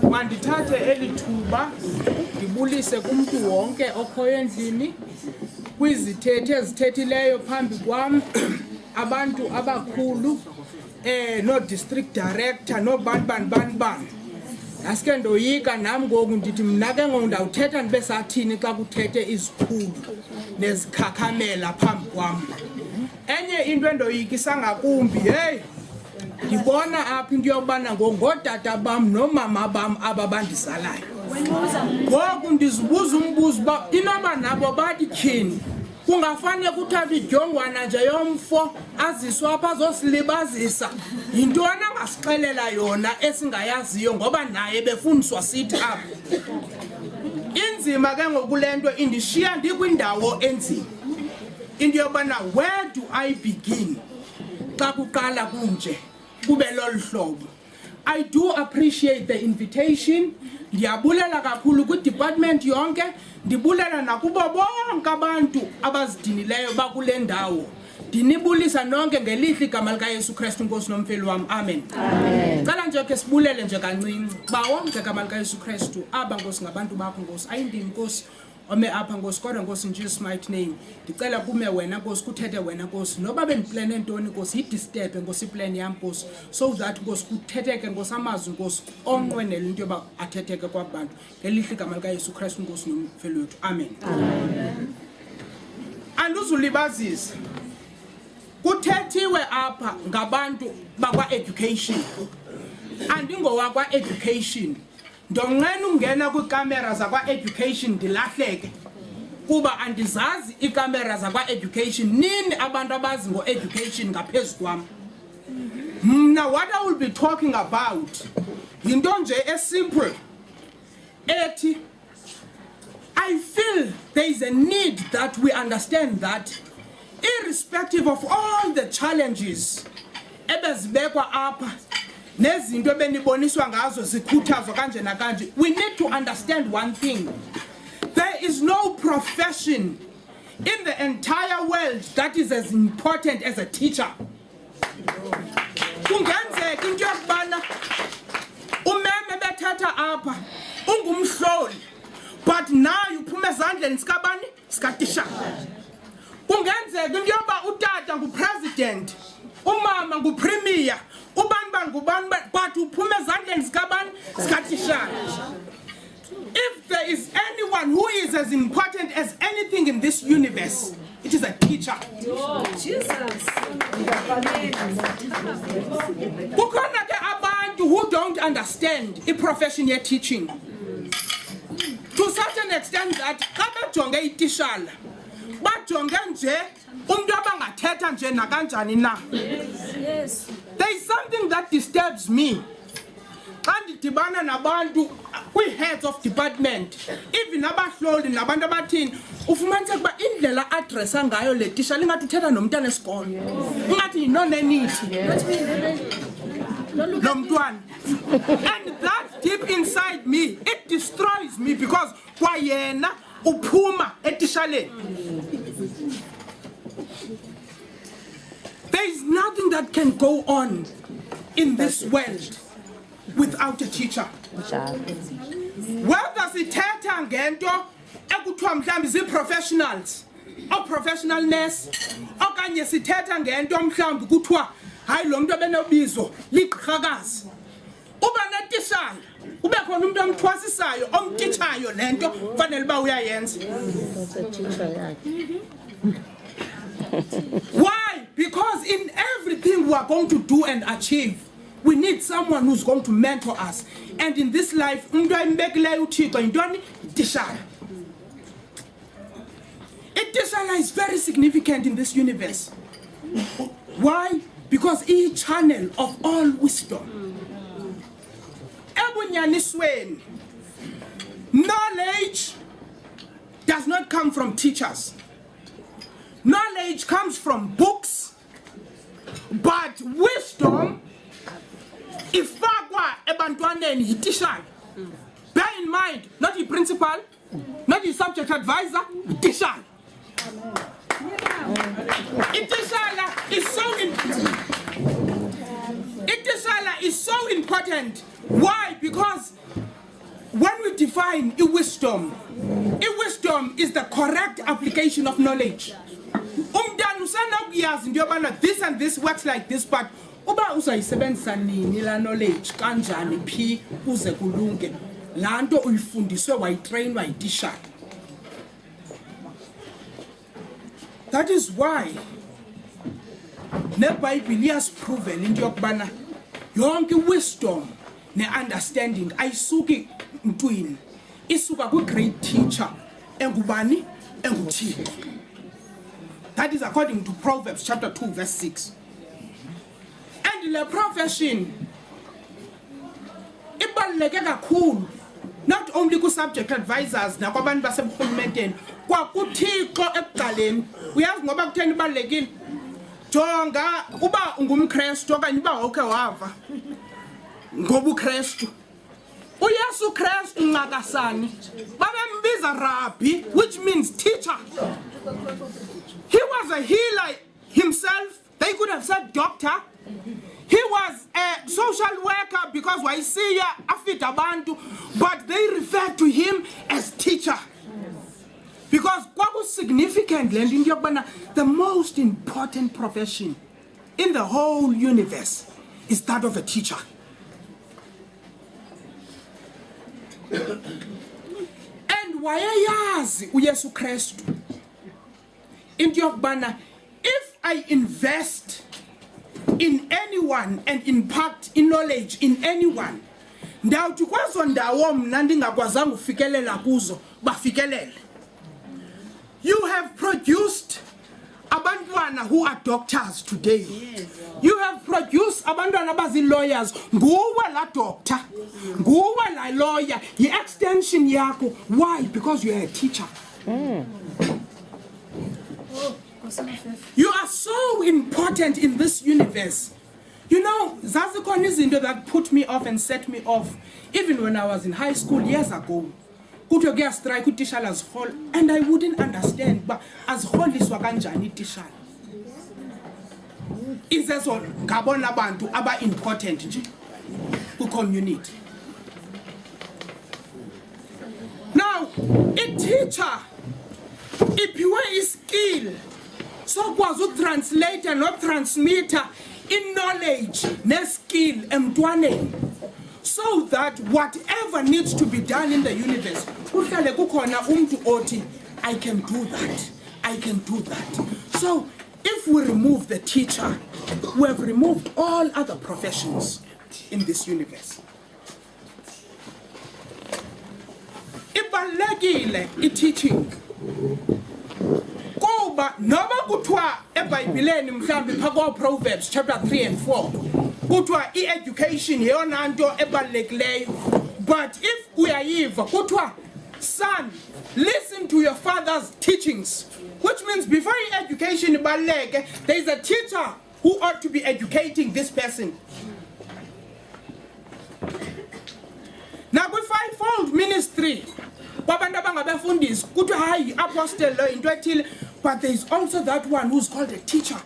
Mandithathe elithuba ndibulise kumntu wonke okhoyo endlini, kwizithethi ezithethileyo phambi kwam, abantu abakhulu, no district director, no bani. Aske ndoyika nam ngoku ndithi mna ke ngoku ndawuthetha ndibe sathini xa kuthethe izikhulu nezikhakhamela phambi kwam. Enye into endoyikisa ngakumbi, ndibona apha into yokubana ngootata bam nomama bam aba bandizalayo. Ngoku ndizibuza umbuzo uba inoba nabo bathi tyhini, kungafane kuthathwe ijongwana nje yomfo aziswa apha azosilibazisa. Yintoni angasixelela yona esingayaziyo ngoba naye befundiswa sithi apha. Inzima ke ngoku le nto indishiya ndikwindawo enzima. Into yobana where do I begin xa kuqala kunje kube lolu hlobo. I do appreciate the invitation. Ndiyabulela kakhulu kwi-department yonke, ndibulela nakubo bonke abantu abazidinileyo bakule ndawo. Ndinibulisa nonke ngelihle igama likaYesu Kristu Nkosi nomfeli wam. Amen. Cala nje ke sibulele nje kancinci. Bawo ngegama likaYesu Kristu, aba Nkosi ngabantu bakho Nkosi, ayindini Nkosi ome apha Nkosi, kodwa Nkosi in Jesus mighty name. Ndicela kume wena Nkosi, kuthethe wena Nkosi, noba bendiplane ntoni Nkosi, yidisturb Nkosi iplan yam Nkosi, so that Nkosi kuthetheke Nkosi amazwi Nkosi onqwenela into yoba athetheke kwabantu. Ngelihle igama likaYesu Kristu Nkosi nomfeli wethu. Amen. Anduzulibazisa. Kuthethiwe apha ngabantu bakwa-education. Andingowakwa-education. Ndonqena ungena kwikamera zakwa-education ndilahleke. Kuba andizazi ikamera zakwa-education. Nini abantu abazi ngo-education ngaphezu kwam. Mna what I will be talking about yinto nje esimple. Ethi, I feel there is a need that we understand that irrespective of all the challenges ebezibekwa apha nezinto ebeniboniswa ngazo zikhuthazwa kanje nakanje, we need to understand one thing. There is no profession in the entire world that is as important as a teacher. Kungenzeka into yokubana umeme bethatha apha ungumhloli, but nayo uphuma ezandleni sikabani sikatishana. Kungenzeka into yoba utata ngupresident, umama ngupremier, ubani ngubani, but uphuma ezandleni sikabani sikatishana. If there is anyone who is as important as anything in this universe, it is a teacher. Jesus. Kukhona ke abantu who don't understand the profession you're teaching. To such an extent that xa bejonge itishala bajonge nje umuntu abangathetha nje nakanjani na. Yes. There is something that disturbs me. Xa ndidibana nabantu kwi-heads of department, even abahloli nabantu abathini, ufumanise ukuba indlela adressa ngayo le tishala ingathi uthetha nomntana esikolo. Ingathi yinonenithi lo mntwana. And that deep inside me, it destroys me because kwayena uphuma etishaleni. There is nothing that can go on in this world without a teacher. Whether sithetha ngento ekuthiwa mhlawumbi zii-professionals, o-professionalness, okanye sithetha ngento mhlawumbi kuthiwa hayi lo muntu ebenobizo ligqirhakazi. Uba netishala, ube khona umuntu omthwasisayo, omtitshayo lento fanele uba uyayenza. Why? Because in everything we are going to do and achieve, we need someone who's going to mentor us. And in this life, tishala is very significant in this universe. Why? Because each channel of all wisdom. Knowledge not come from teachers. Knowledge comes from books, but wisdom ifakwa ebantwaneni yitishala. Bear in mind, not the principal, not the subject advisor, itishala. Itishala is so important. Why? Because when we define wisdom is the correct application of knowledge. This and this works like this, but uba uzayisebenzisa nini la knowledge kanjani phi uze kulunge lanto uyifundiswe wayitrainwa yitishala. That is why neBhayibheli iyasipruvela into yokubana yonke wisdom ne-understanding ayisuki ntwini, isuka kwi-great teacher engubani? EnguThixo. That is according to Proverbs chapter 2 verse 6. And the profession ibaluleke kakhulu, not only ku-subject advisors nakwabantu basemhulumenteni, kwakuThixo ekuqaleni. Uyazi ngoba kutheni ibalulekile? Jonga uba ungumKrestu okanye uba wawukhe wava ngobuKrestu, uYesu Kristu Nqakasani babembiza Rabbi, which means teacher. He was a healer himself. They could have said doctor. He was a social worker because wayisiya afita abantu, but they referred to him as teacher. Because what was significant, the most important profession in the whole universe is that of a teacher. And wayayazi uYesu Kristu into yokubana if I invest in anyone and impact in knowledge in anyone, ndawuthi kwazo ndawo mna ndingakwazanga ufikelela kuzo bafikelele. You have produced abantwana who are doctors today. Yes. You have produced abantwana abazi lawyers. Nguwe la doctor, nguwe la lawyer, the extension yakho. Why? Because you are a teacher. You are so important in this universe. You know, Zazikhona izinto that put me off and set me off, even when I was in high school years ago. Kuthiwe kuyastrike utishala azihol, and I wouldn't understand, but aziholiswa kanjani itishala. Izezo ngabona abantu aba important nje ku community. Now, a teacher iphiwe iskill sokwazi ukutranslate and transmitter in knowledge ne-skill emntwaneni, so that whatever needs to be done in the universe, kuhlale kukhona umuntu othi I can do that, I can do that. So if we remove the teacher, we have removed all other professions in this universe. Ibalulekile i-teaching kuba noba kuthiwa eBhayibhelini mhlawumbe phakwa Proverbs chapter 3 and 4 kuthiwa i-education yeyona nto ebalulekileyo, but if uyayiva kuthiwa son, listen to your father's teachings, which means before education ibaluleke, there is a teacher who ought to be educating this person. Now with fivefold ministry, apostle, but there is also that one who's called a teacher.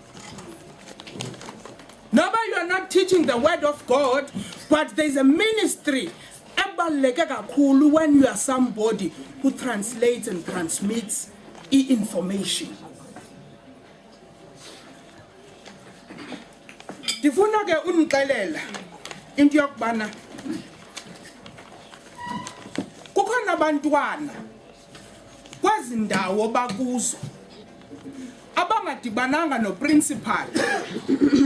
Now you are not teaching the word of God, but there is a ministry when you are somebody who translates and transmits information. Ndifuna ke unixelela into yokubana kukhona abantwana kwezi ndawo bakuzo abangadibananga no-principal,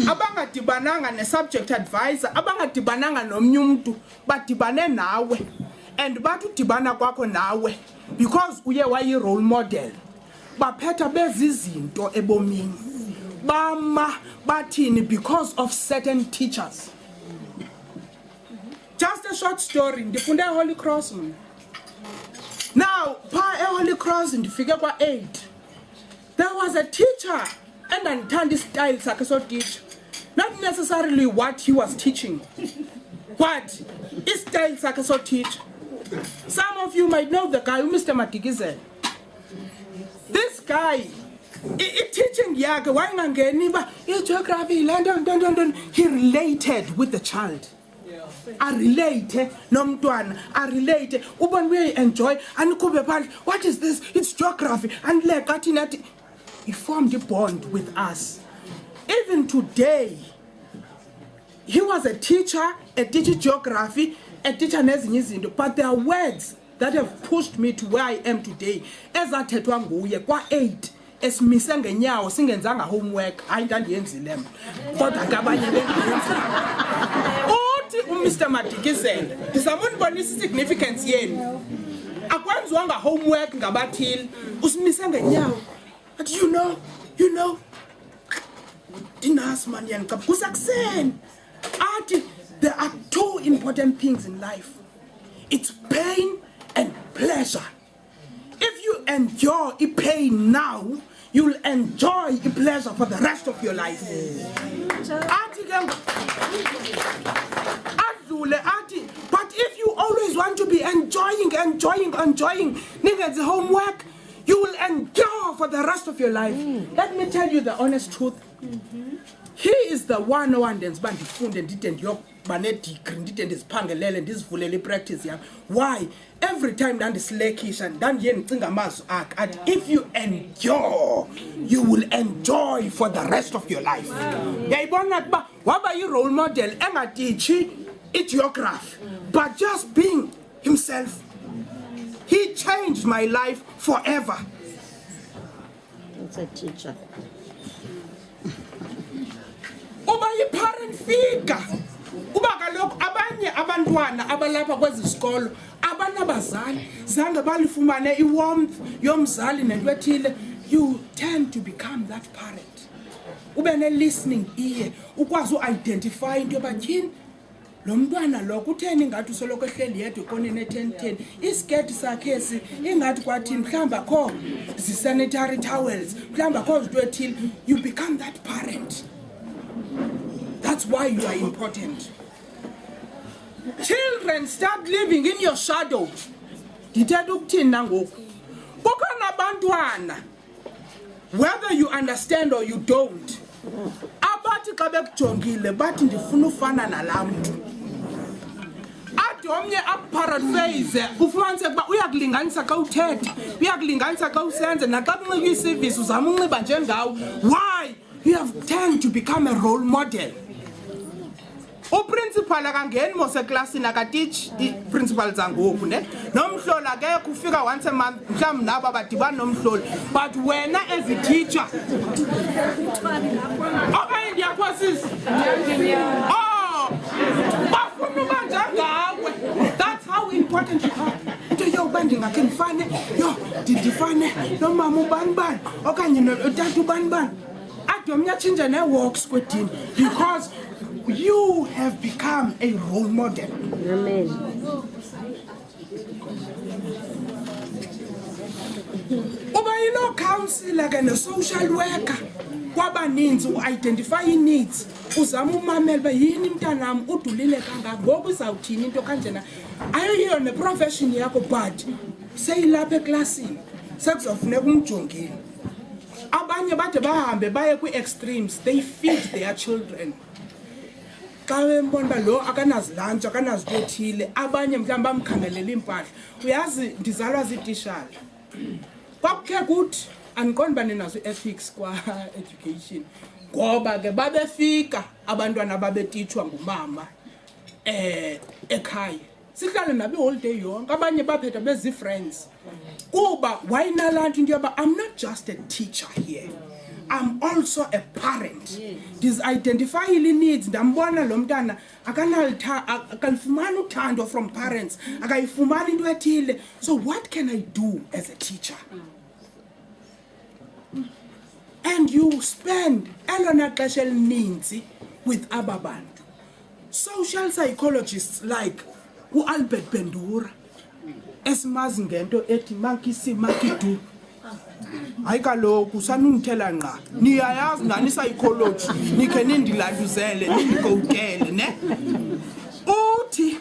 abangadibananga ne-subject advisor, abangadibananga nomnye umuntu, badibane nawe, and bathi udibana kwakho nawe because uye wayi-role model, baphetha bezizinto ebomini, bama bathini because of certain teachers. Just a short story, ndifunde eHoly Cross. Now, pa eHoly Cross across ndifike kwa-8 there was a teacher endandithanda istyle sakhe so-teacher, not necessarily what he was teaching but istyle sakhe so-teacher. Some of you might know the guy, Mr. Madikizel. This guy, teaching yakhe wayengangeni ba geography, he related with the child. I relate nomntwana, I relate ubon we enjoy anikube phandle, what is this? It's geography and like athi he formed a bond with us. Even today, he was a teacher geography, a teacher nezinye izinto, but there are words that have pushed me to where I am today. Ezathethwa nguye kwa-8 esimise ngenyawo singenzanga homework, hayi ndandiyenzile mna kodwa kabanye bengenzi. Mr. Madikizela, ndizama unibonisa isignificance yenu. Akwenziwanga homework ngabathile, usimise ngenyawo. But you know, dinas man yankab kusakuseni. Athi there are two important things in life. It's pain and pleasure. If you endure the pain now, you'll enjoy the pleasure for the rest of your life. But if you always want to be enjoying, nigga, the homework, you will endure for the rest of your life. Let me tell you the honest truth. He is the one who understands bandifunde nditende yo banedegree nditende siphangelele ndizivulele practice yami. Why? Every time ndandislackish and ndandiye ndicinga amazwi akhe, if you endure, you will enjoy for the rest of your life. Yayibona kuba waba yi-role model engatichi geography, but just being himself. He changed my life forever. It's a teacher. Uba yi-parent figure. Uba kaloku abanye abantwana abalapha kwezi sikolo abanabazali zange balifumane i-warmth yomzali nento ethile, you tend to become that parent. Ube ne-listening ear, ukwazi u-identify into yobatyhini lo mntwana lo kutheni ngathi usoloko ehleli yedwa ekoneni e-10-10, isiketi sakhe esi ingathi kwathini, mhlawumbi akho zi-sanitary towels, mhlawumbi akho zinto ethile. You become that parent. That's why you are important. Children start living in your shadow. Ndithetha ukuthini nangoku? Kukhona abantwana, whether you understand or you don't, abathi xa bekujongile bathi ndifuna ufana nalaa mntu. Athi omnye akuparaphrase ufumanise ukuba uyakulinganisa xa uthetha, uyakulinganisa xa usenze, naxa kunxiba isivisi uzama unxiba njengawo. Why? You have tend to become a role model. Uprincipal akangeni moseklasini akatitshi i-principal zangoku ne nomhloli akekho kufika once a month, mhlawumbi nabo abadibani nomhloli, but wena as a teacher okanye ndiyakhosisa bafuna uba njengawe. That's how important you are. Into yokuba ndingakhe ndifane ndifane nomama ubanibani okanye notata ubanibani ade omnye atshintshe nee-walks kwedini, because you have become a role model. Amen. Uba yino-counselor ke ne-social worker kwabaninzi u-identify i-needs, uzama umamela uba yini mntanam udulile kangaka, ngoku uzawuthini into kanjena. Ayiyiyo ne-profession yakho, but seyilapha eklasini sekuzawufuneka umjongile. Abanye bade bahambe baye kwi-extremes, they feed their children. Xa wembona uba lo akanazilantshi akanazinto ethile, abanye mhlawumbi bamkhangelela iimpahla. Uyazi ndizalwa ziitishala, kwakukhe kuthi andiqondi uba ninazo i-ethics kwa-education, ngoba ke babefika abantwana babetitshwa ngumama ekhaya, sihlale nabo iholiday yonke, abanye baphetha bezi-friends. Kuba wayinalaa nto into yoba I'm not just a teacher here, I'm also a parent. Ndizidentifyile needs, ndambona lo mntana akalifumani uthando from parents, akayifumani into ethile. So what can I do as a teacher? And you spend elona xesha elininzi with aba bantu. Social psychologists like u-Albert Bandura, esimazi ngento ethi makisi makidu. Hayi kaloku sanungithela nqa. Niyayazi ngani psychology, nikhe nindilanduzele, nindikowukele, ne? Uthi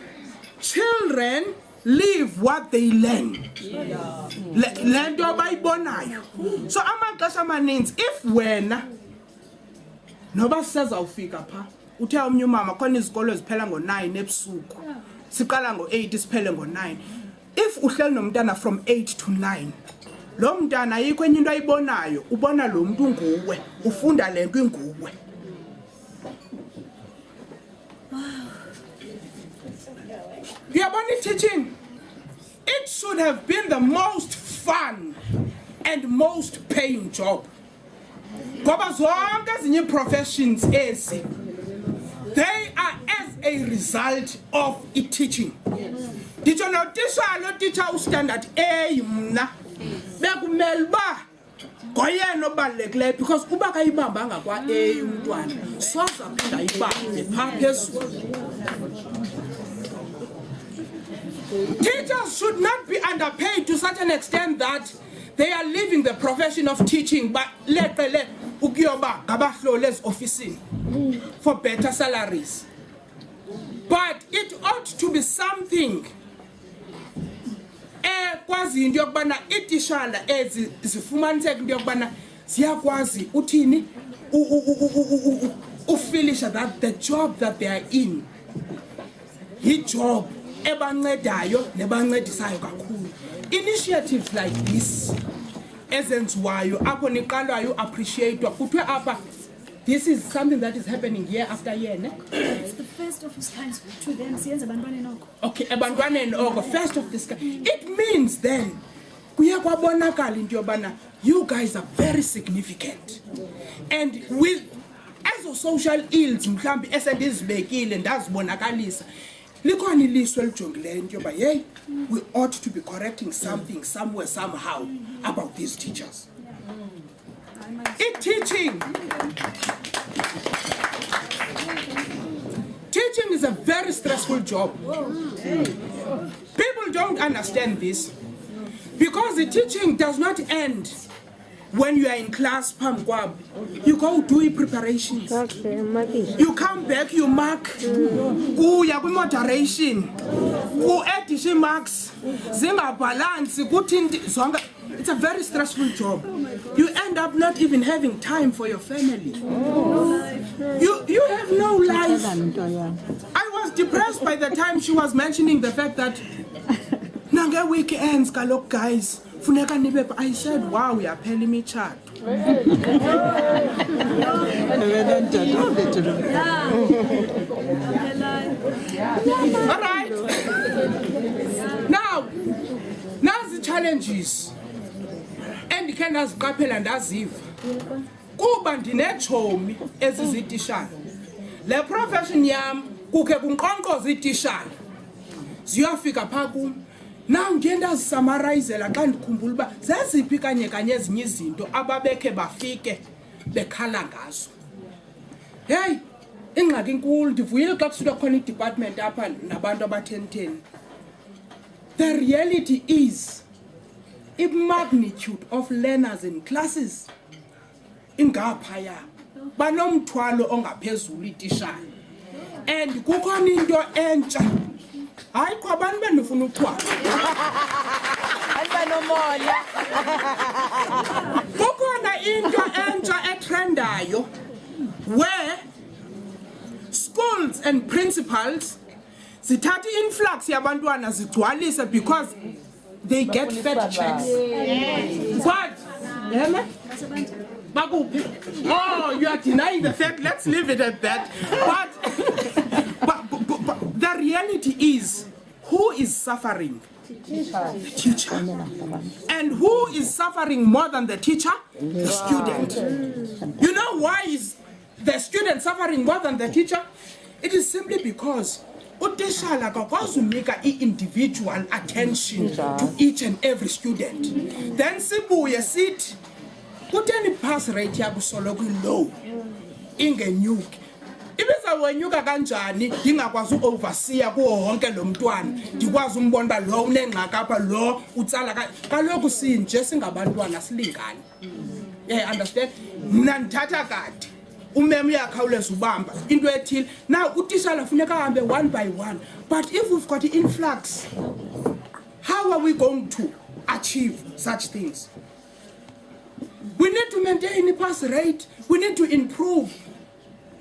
children live what they learn. Lento abayibonayo. So amaxesha amaninzi if wena noba sisazawufika pha uthe omnye umama khona izikolo eziphela ngo-9 ebusuku siqala ngo-8 siphele ngo-9 if uhleli nomntana from 8 to 9 lo mntana ayikho enye into ayibonayo ubona lo muntu nguwe ufunda le nto inguwe. Uyabona i-teaching, it should have been the most fun and most paying job. Ngoba zonke ezinye professions ezi they are as a result of teaching. Nditsho notishala otitsha ustandard A mna bekumele uba ngoyena obalulekileyo because uba kayibambanga kwa-A umntwana soze aphinda ayibambe phaa phezulu. Teachers should not be underpaid to such an extent that they are leaving the profession of teaching but leqele ukuyoba ngabahloli ezofisini for better salaries. But it ought to be something ekwazi into yokubana itishala ezi zifumaniseke into yokubana ziyakwazi uthini ufilisha that the job that they are in yi-job ebancedayo nebancedisayo kakhulu. Initiatives like this ezenziwayo apho niqalwayo appreciatewa kuthiwe apha this is something that is happening year after year, ne? It's the first of its kind to them. Siyenza abantwana oko. Okay, abantwana oko, first of this kind. It means then kuya kwabonakala into yobana you guys are very significant. And with as of social ills mhlambi esendizibekile ndazibonakalisa likhona ilizwe elijongileyo into yoba hey we ought to be correcting something somewhere somehow about these teachers. Teaching is a very stressful job. People don't understand this because the teaching does not end when you are in class. You go do preparations. You come back, you mark. You moderation. You addition marks. Balance. It's a very stressful job. You end up not even having time for your family. You have no life. I was depressed by the time she was mentioning the fact that nange weekends kalok guys funeka nibe. I said wow, we are paying me chat. All right. Now the challenges. And can aziqaphela ndaziva kuba ndineetshomi ezizitishana le profession yam kukhe kunqonqoza iitishana ziyafika phaa kum now ndiye ndazisumarizela xa ndikhumbula uba zeziphi kanye ezinye izinto ababekhe bafike bekhala ngazo. Heyi ingxaki inkulu ndivuyile xa kusuka khona idepartment apha nabantu abatheni. The reality is the magnitude of learners in classes ingaphaya banomthwalo ongaphezulu itishana and kukhona into entsha hayi kwa abantu bendifuna uthwala Albanomoya kukhona into entsha etrendayo where schools and principals zithatha influx yabantwana zigcwalise because they get fat checks. But, oh, you are denying the fact. Let's leave it at that. But the reality is, who is suffering? The teacher. And who is suffering more than the teacher? The student. You know why is the student suffering more than the teacher? It is simply because utishala akakwazi unika individual attention to each and every student. Then sibuye sithi kutheni pass rate yabo soloko low ingenyuki ibizawonyuka kanjani ndingakwazi uoverseer kuwo wonke lo mntwana ndikwazi umbona uba lo unengxaki apha lo utsala kaloku sinje singabantwana silingani. Yeah, understand? Mna ndithatha kade umem uyakhawuleza ubamba into ethile now utishala funeka ahambe one by one, but if we've got the influx, how are we going to achieve such things? We need to maintain the pass rate, we need to improve.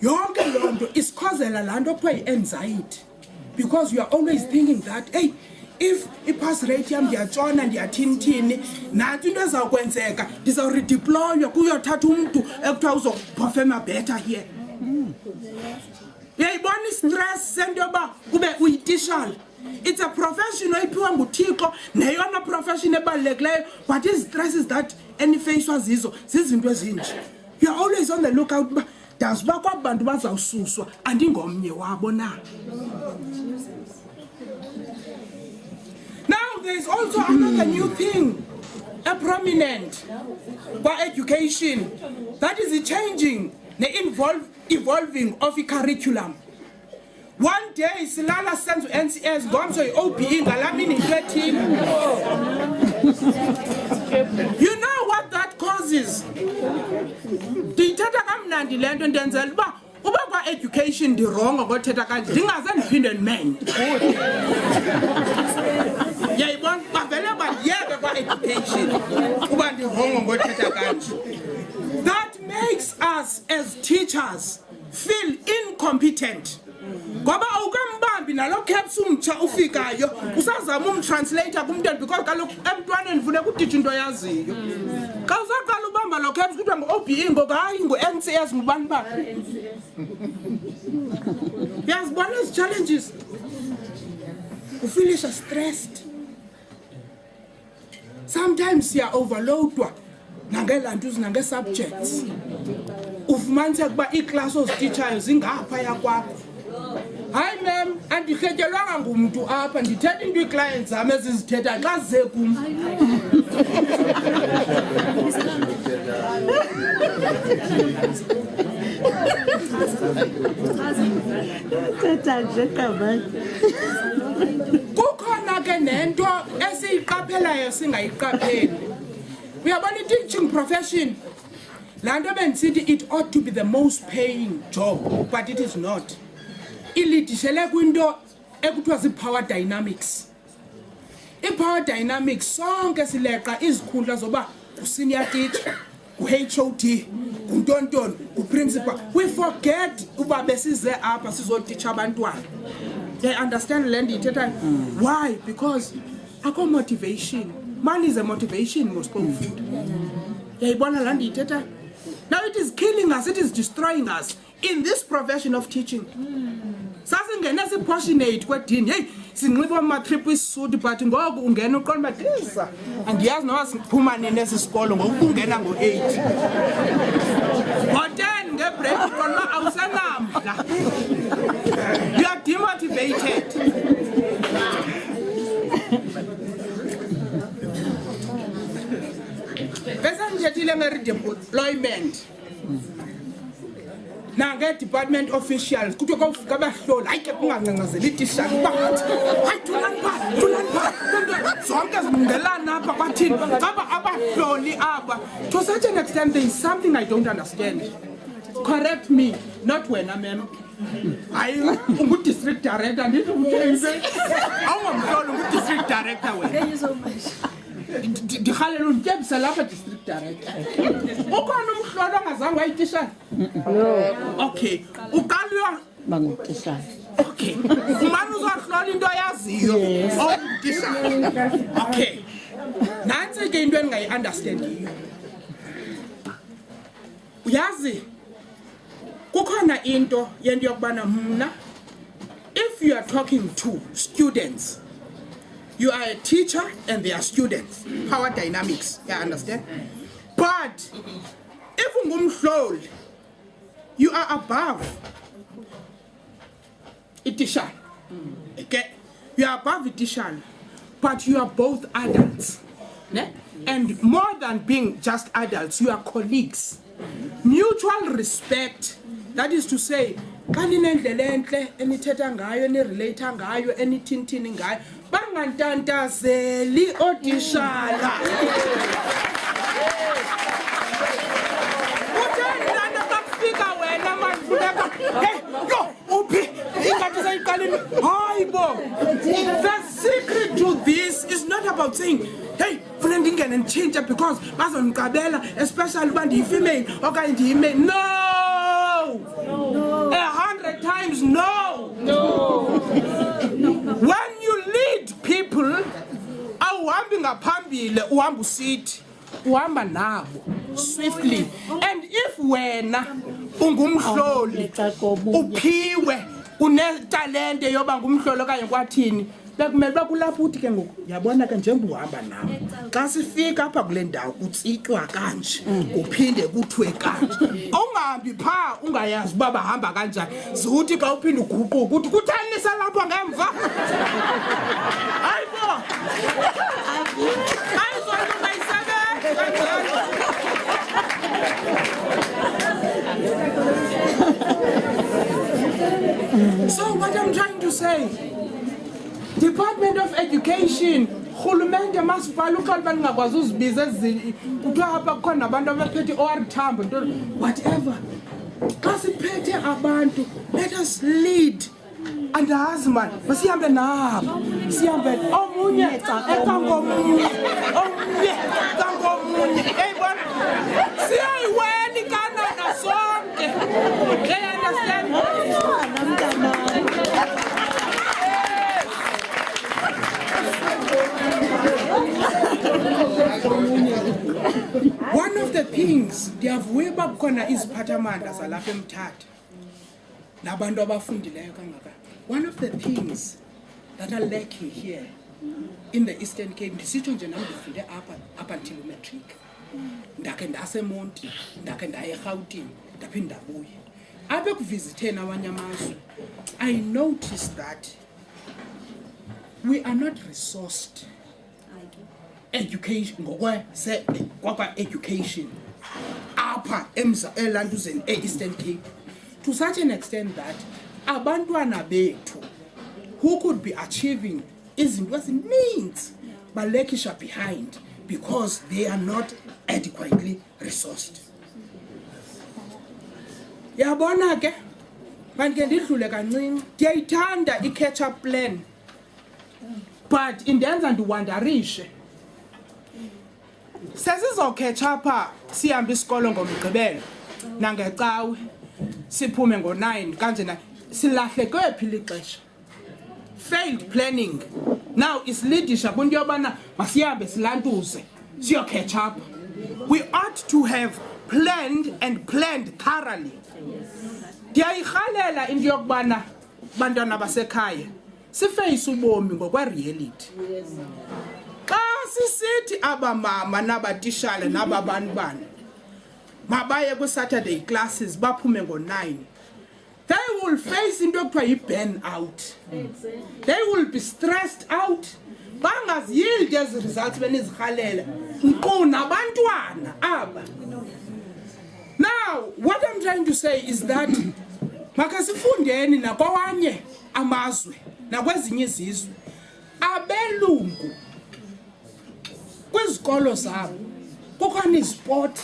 Yonke loo nto isikhozela laa nto kuthiwa yi-anxiety, because you are always thinking that hey, if i-pass rate yam ndiyatshona ndiyathinithini nanto into ezawukwenzeka ndizawuredeploywa kuyothatha umntu ekuthiwa uzoperforma better here. Uyayibona i-stress sento yoba ube uyitishala. It's a profession oyiphiwa nguThixo neyona profession ebalulekileyo, but i-stresses that enifeyiswa zizo zizinto ezinje. You are always on the lookout uba ndazi uba kwaba bantu bazawususwa andingomnye wabo na. Now there is also another new thing, a prominent education that is changing, the evolving of the curriculum. One day silala senzo NCS gomso OPE ngalamini 13. You know what that causes? Ndithatha kamnandi lento ndenzela uba uba kwa education ndi wrong ngothetha kanje ndingaze ndiphinde ndimene. Yayibona bavele badiyeke kwa education uba ndi wrong ngothetha kanje. That makes us as teachers feel incompetent. Ngoba awukambambi nalo caps umtsha ufikayo usazama umtranslator kumntwana because kaloku emntwaneni funeka utitsha into yaziyo. Xa usaqala ubamba lo caps kuthiwa ngu-OBE ngoku hayi ngu-NCS ngubani ba. Uyazibona ezi challenges, ufeel stressed. Sometimes siya overloadwa nangelantuzi nange-subjects. Ufumaniseka uba iiklasi ozititshayo zingaphaya kwakho. Hi ma'am, andikhetyelwanga ngumntu apha ndithetha into ii-clients zam ezizithetha xa zize kum. Kukhona ke nento esiyiqaphelayo singayiqapheli. Uyabona i-teaching profession, laa nto bendisithi it ought to be the most paying job, but it is not. Ilidishele kwinto ekuthiwa zii-power dynamics. I-power dynamics sonke sileqa izikhundla zoba u-senior teacher, u-HOD, untontoni, u-principal. We forget uba besize apha sizoticha abantwana. They understand le nto ithetha. Why? Because akho motivation. Money is a motivation most of food. Yayibona laa nto ithetha. Now it is killing us, it is destroying us in this profession of teaching. Sasingena si-passionate kwedini, hey sinxiba ama-trip isuti but ngoku ungena uqonda badisa andiyazi noba siphuma nini esi sikolo ngoku ungena ngo-8 ngo-10 ngebreak uqonda uba awusenamdla, you are demotivated. Bese ndithethile nge-redeployment nange-department officials kuthiwa kwawufika abahloli hayi ke kungancangazeli itishara uba hayi thulani pha zonke zingelana apha kwathini aba abahloli aba. To such an extent there is something I don't understand. Correct me, not wena ma'am. Hayi ungu-district director ndithi awungomhloli ungu-district director wena. Ndikhalela undityebisa lapha district director. Ukhona umhlolo ongazange wayitishana? No. Okay. Uqalwa bangutishana. Okay. Umane uzohlola into yaziyo ongutishana. Okay. Nansi ke into endingayi-understandiyo. Uyazi kukhona into yento yokubana mna, if you are talking to students, you are a teacher and they are students. Power dynamics, you understand? But if ungumhloli, you are above itishana. Okay? You are above itishana, but you are both adults. Ne? And more than being just adults, you are colleagues. Mutual respect, that is to say, xa ninendlela entle enithetha ngayo nirelate ngayo enithintini ngayo bangantantazeli otishala utheni lana kakufika wena manfuneka hey yo uphi ingathi sayiqalile hayibo. The secret to this is not about saying hey funeka ndingene nditshintshe because bazondiqabela especially uba ndiyi-female okanye ndiyi-male. No 100 times no. When you lead people awuhambi ngaphambile uhamba usithi uhamba nabo swiftly. And if wena ungumhloli uphiwe unetalente yoba ngumhloli okanye kwathini bekumele uba kulapho uthi ke ngoku yabona ke njengoba uhamba nawo xa sifika apha kule ndawo kutsitshwa kanje kuphinde kuthiwe kanje ungahambi phaa ungayazi uba bahamba kanjani ziuthi xa uphinde uguquka uthi kuthani salapho ngemva hayibo ayizona ungayisebenzi kanjani. So what I'm trying to say, Department of Education, Khulumente masipala uqala bangakwazi uzibiza ezini kuthiwa apha kukhona abantu abaphethe OR Tambo whatever. Xa siphethe abantu, let us lead. Andazi man, masihambe nabo. Sihambe omunye ekangomunye. Omunye ekangomunye. Hey bona. Siyayiweni kanana sonke. They understand? One of the things ndiyavuya uba kukhona iziphathamandla zalapha eMthatha nabantu abafundileyo kangaka. One of the things that are lacking here in the Eastern Cape, ndisitsho nje nam ndifunde up until matric, ndakhe ndaseMonti, ndakhe ndaya eRhawutini, ndaphinda ndabuya apha ekuvizitheni amanye amazwe. I noticed that we are not resourced education kwakwa education apha elantuzeni e-Eastern Cape to such an extent that abantwana bethu who could be achieving izinto ezininzi balekisha behind because they are not adequately resourced. Yabona ke mandike ndidlule kancinci ndiyayithanda i-catch up plan but indenza ndiwandarishe. Sesizocatch up sihambe isikolo ngomgqibelo nangecawe siphume ngo9 kanje na silahleke phi lixesha. Failed planning now is leadership kunto yobana masihambe silantuze siyo catch up. We ought to have planned thoroughly. Ndiyayirhalela into yokubana bantwana basekhaya siface ubomi ngokwe-reality. Xa sisithi abamama nabatishala nababanibani mabaye ku-Saturday classes baphume ngo9, they will face into ekuthiwa yi-burnout. They will be stressed out. Bangaziyildi ezi results benizirhalela nkqu nabantwana aba. Now what I'm trying to say is that makasifundeni nakwawanye amazwe nakwezinye izizwe abelungu kwizikolo zabo kukhona isport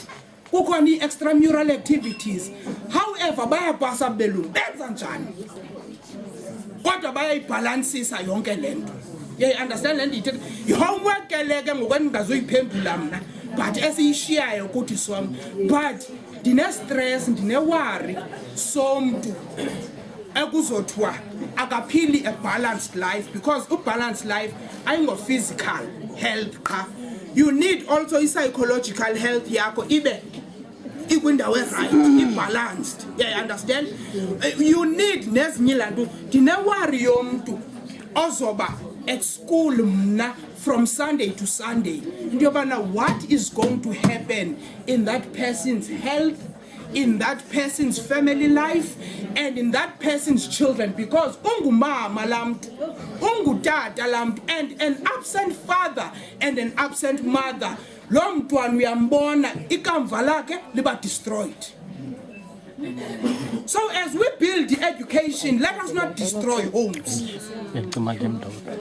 kukhona i-extramural activities. However bayapasa belungu benza njani kodwa bayayibhalansisa yonke lento. You understand le nto i-homework ke leke ngokweningazuyiphendula mna but esiyishiyayo ukuthi som but ndine-stress ndine-worry somntu ekuzothiwa akaphili a balanced life because u-balanced life ayingo-physical health qha. You need also i-psychological health yakho ibe ikwindawo right, i-balanced. Yeah, you understand? You need nezinye lanto ndine-worry yomntu ozoba at school mna from Sunday to Sunday. What is going to happen in that person's health, in that person's family life, and in that person's children? Because ungumama lamntu, ungutata lamntu, and an absent father and an absent mother, lo mntwana uyambona ikamva lakhe liba destroyed. So as we build education, let us not destroy homes.